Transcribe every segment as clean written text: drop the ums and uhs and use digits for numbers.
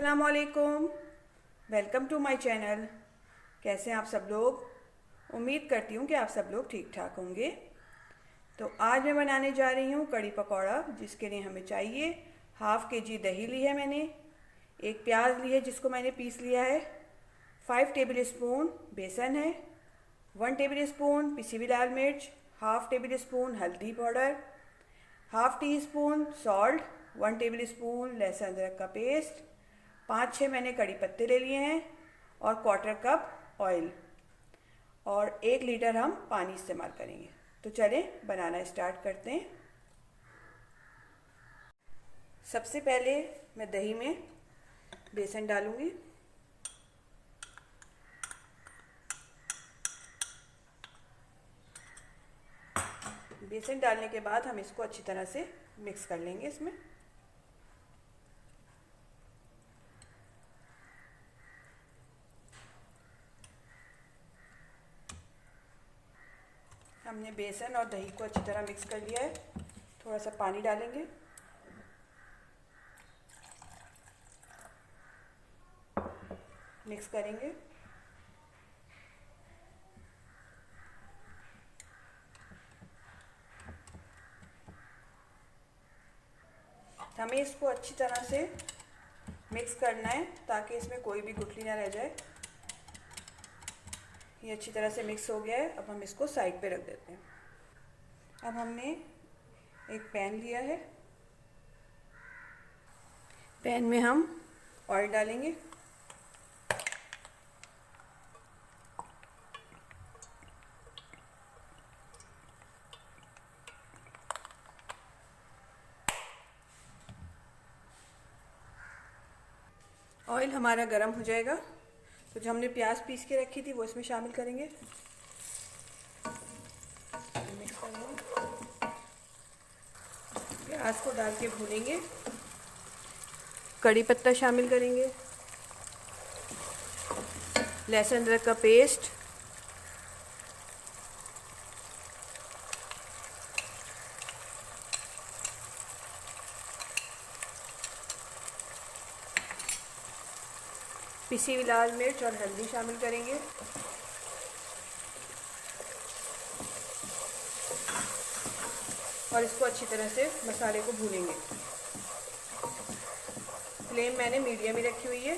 अस्सलामुअलैकुम, welcome to my channel. कैसे हैं आप सब लोग? उम्मीद करती हूँ कि आप सब लोग ठीक ठाक होंगे। तो आज मैं बनाने जा रही हूँ कड़ी पकौड़ा, जिसके लिए हमें चाहिए हाफ़ kg दही ली है मैंने, एक प्याज ली है जिसको मैंने पीस लिया है, 5 टेबल स्पून बेसन है, 1 टेबल स्पून पिसी हुई लाल मिर्च, हाफ़ टेबल स्पून हल्दी powder, half tea spoon salt, 1 table spoon लहसुन अदरक का पेस्ट, 5-6 मैंने कड़ी पत्ते ले लिए हैं और 1/4 कप ऑयल और 1 लीटर हम पानी इस्तेमाल करेंगे। तो चलें बनाना स्टार्ट करते हैं। सबसे पहले मैं दही में बेसन डालूंगी। बेसन डालने के बाद हम इसको अच्छी तरह से मिक्स कर लेंगे। इसमें हमने बेसन और दही को अच्छी तरह मिक्स कर लिया है। थोड़ा सा पानी डालेंगे। मिक्स करेंगे। हमें इसको अच्छी तरह से मिक्स करना है ताकि इसमें कोई भी गुठली ना रह जाए। ये अच्छी तरह से मिक्स हो गया है। अब हम इसको साइड पे रख देते हैं। अब हमने एक पैन लिया है। पैन में हम ऑयल डालेंगे। ऑयल हमारा गर्म हो जाएगा तो जो हमने प्याज पीस के रखी थी वो इसमें शामिल करेंगे। मिक्स करेंगे। प्याज को डाल के भूनेंगे। कड़ी पत्ता शामिल करेंगे, लहसुन अदरक का पेस्ट, पिसी हुई लाल मिर्च और हल्दी शामिल करेंगे। और इसको अच्छी तरह से मसाले को भूनेंगे। फ्लेम मैंने मीडियम ही रखी हुई है।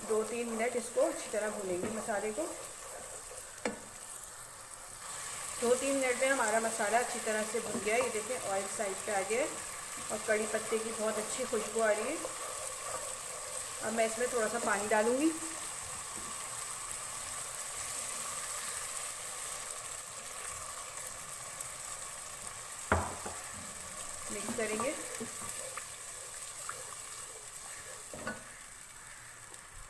दो 3 मिनट इसको अच्छी तरह भूनेंगे मसाले को। 2-3 मिनट में हमारा मसाला अच्छी तरह से भुन गया है। ये देखें ऑयल साइड पे आ गया है और कड़ी पत्ते की बहुत अच्छी खुशबू आ रही है। अब मैं इसमें थोड़ा सा पानी डालूंगी। मिक्स करेंगे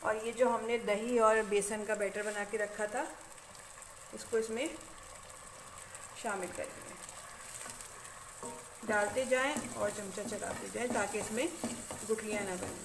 और ये जो हमने दही और बेसन का बैटर बना के रखा था इसको इसमें शामिल करेंगे। डालते जाएं और चमचा चलाते जाएं ताकि इसमें गुठलियाँ ना बनें।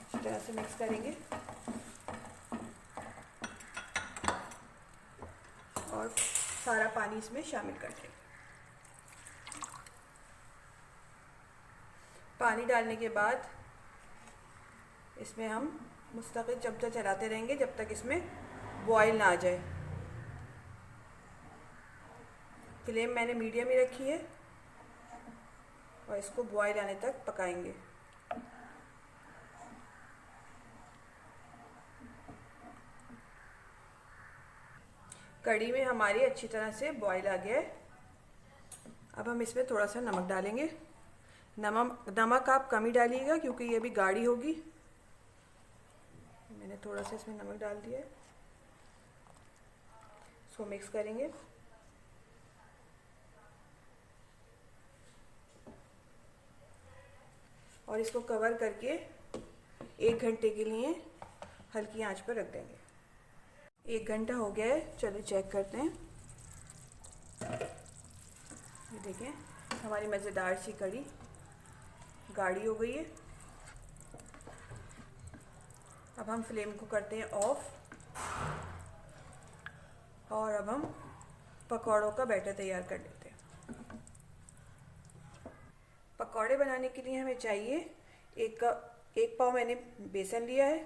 इस तरह से मिक्स करेंगे और सारा पानी इसमें शामिल कर देंगे। पानी डालने के बाद इसमें हम मुस्तकिल चमचा चलाते रहेंगे जब तक इसमें बॉयल ना आ जाए। फ्लेम मैंने मीडियम ही रखी है और इसको बॉयल आने तक पकाएंगे। कड़ी में हमारी अच्छी तरह से बॉयल आ गया है। अब हम इसमें थोड़ा सा नमक डालेंगे। नमक आप कम ही डालिएगा क्योंकि ये भी गाढ़ी होगी। मैंने थोड़ा सा इसमें नमक डाल दिया है। इसको मिक्स करेंगे। और इसको कवर करके 1 घंटे के लिए हल्की आंच पर रख देंगे। 1 घंटा हो गया है। चलिए चेक करते हैं। ये देखें हमारी मज़ेदार सी कड़ी गाढ़ी हो गई है। अब हम फ्लेम को करते हैं ऑफ और अब हम पकौड़ों का बैटर तैयार कर लेते हैं। पकौड़े बनाने के लिए हमें चाहिए एक पाव मैंने बेसन लिया है,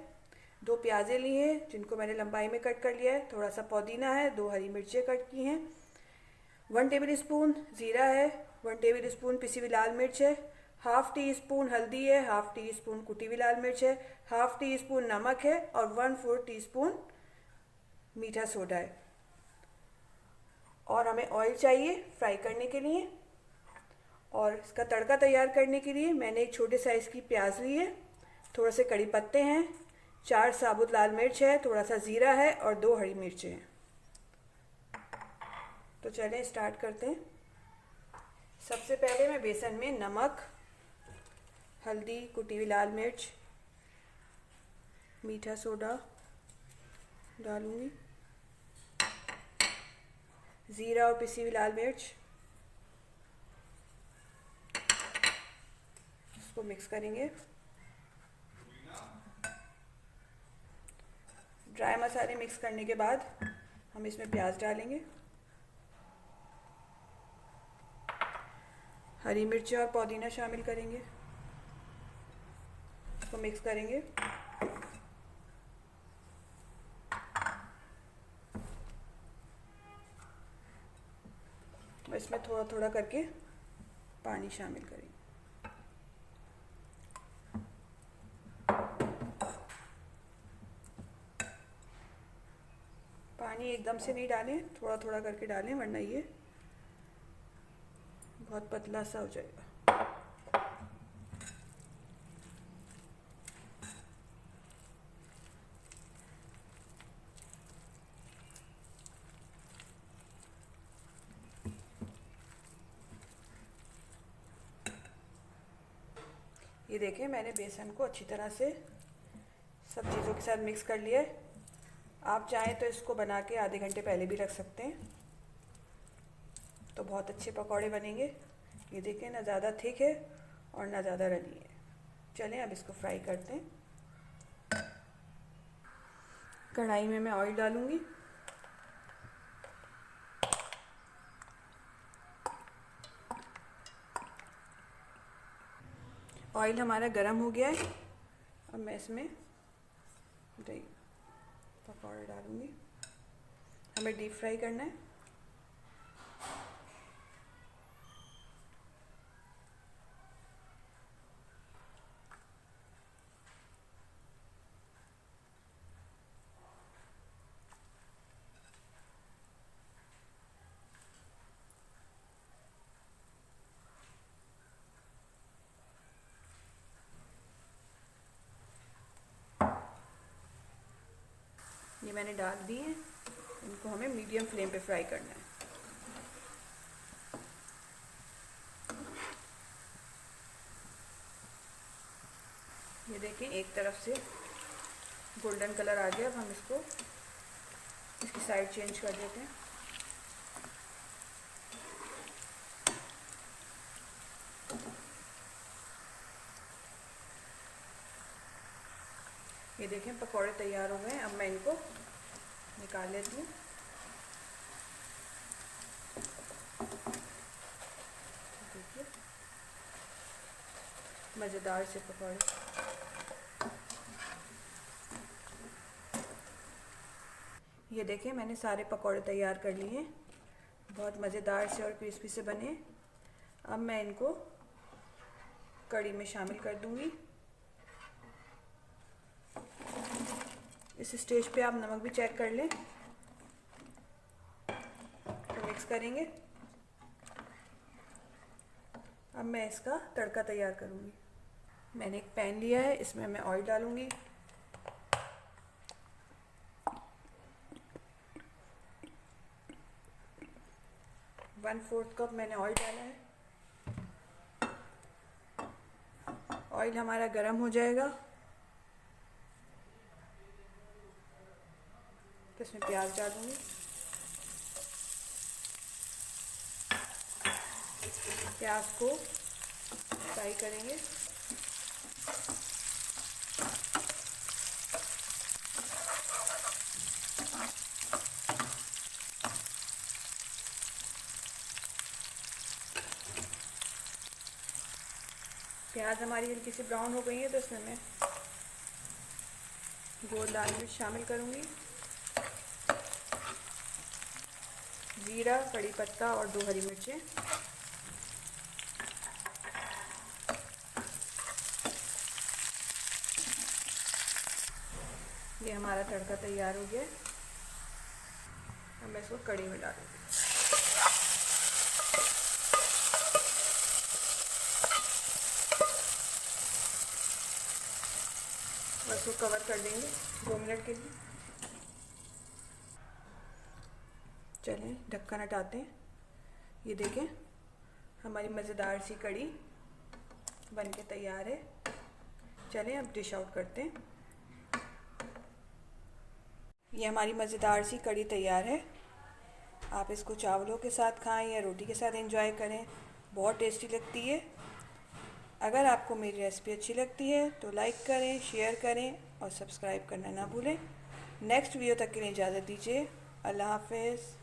2 प्याज़ें लिए हैं जिनको मैंने लंबाई में कट कर लिया है, थोड़ा सा पुदीना है, 2 हरी मिर्चें कट की हैं, 1 टेबल स्पून ज़ीरा है, 1 टेबल स्पून पिसी हुई लाल मिर्च है, हाफ़ टी स्पून हल्दी है, हाफ़ टी स्पून कुटी हुई लाल मिर्च है, हाफ़ टी स्पून नमक है और 1/4 टीस्पून मीठा सोडा है। और हमें ऑयल चाहिए फ्राई करने के लिए। और इसका तड़का तैयार करने के लिए मैंने एक छोटे साइज़ की प्याज ली है, थोड़ा से कड़ी पत्ते हैं, 4 साबुत लाल मिर्च है, थोड़ा सा ज़ीरा है और 2 हरी मिर्चें हैं। तो चलें स्टार्ट करते हैं। सबसे पहले मैं बेसन में नमक, हल्दी, कुटी हुई लाल मिर्च, मीठा सोडा डालूंगी, ज़ीरा और पिसी हुई लाल मिर्च, इसको मिक्स करेंगे। ड्राई मसाले मिक्स करने के बाद हम इसमें प्याज डालेंगे, हरी मिर्ची और पुदीना शामिल करेंगे, इसको मिक्स करेंगे। और इसमें थोड़ा थोड़ा करके पानी शामिल करेंगे। पानी एकदम से नहीं डालें, थोड़ा थोड़ा करके डालें वरना ये बहुत पतला सा हो जाएगा। ये देखें मैंने बेसन को अच्छी तरह से सब चीज़ों के साथ मिक्स कर लिया है। आप चाहें तो इसको बना के आधे घंटे पहले भी रख सकते हैं, तो बहुत अच्छे पकौड़े बनेंगे। ये देखें ना ज़्यादा थिक है और ना ज़्यादा रनी है। चलें अब इसको फ्राई करते हैं। कढ़ाई में मैं ऑयल डालूंगी, ऑयल हमारा गर्म हो गया है। अब मैं इसमें दही पकौड़े डालूंगी। हमें डीप फ्राई करना है। ये मैंने डाल दी है, इनको हमें मीडियम फ्लेम पे फ्राई करना है। ये देखें एक तरफ से गोल्डन कलर आ गया। अब हम इसकी साइड चेंज कर देते हैं। ये देखें पकौड़े तैयार हो गए हैं। अब मैं इनको निकाल लेती हूँ। देखिए मज़ेदार से पकौड़े। ये देखें मैंने सारे पकौड़े तैयार कर लिए हैं, बहुत मज़ेदार से और क्रिस्पी से बने। अब मैं इनको कड़ी में शामिल कर दूंगी। इस स्टेज पे आप नमक भी चेक कर लें। तो मिक्स करेंगे। अब मैं इसका तड़का तैयार करूंगी। मैंने एक पैन लिया है, इसमें मैं ऑयल डालूंगी। वन फोर्थ कप मैंने ऑयल डाला है। ऑयल हमारा गर्म हो जाएगा तो इसमें प्याज डालूंगी। प्याज को फ्राई करेंगे। प्याज हमारी हल्की सी ब्राउन हो गई है, तो इसमें मैं गोल लाल मिर्च शामिल करूँगी, जीरा, कड़ी पत्ता और 2 हरी मिर्चें। ये हमारा तड़का तैयार हो गया। अब मैं इसको कढ़ी में डालूँगी। और इसको कवर कर देंगे 2 मिनट के लिए। चलें ढक्कन हटाते हैं। ये देखें हमारी मज़ेदार सी कढ़ी बनके तैयार है। चलें अब डिश आउट करते हैं। ये हमारी मज़ेदार सी कढ़ी तैयार है। आप इसको चावलों के साथ खाएं या रोटी के साथ एंजॉय करें, बहुत टेस्टी लगती है। अगर आपको मेरी रेसिपी अच्छी लगती है तो लाइक करें, शेयर करें और सब्सक्राइब करना ना भूलें। नेक्स्ट वीडियो तक के लिए इजाज़त दीजिए। अल्लाह हाफ़िज़।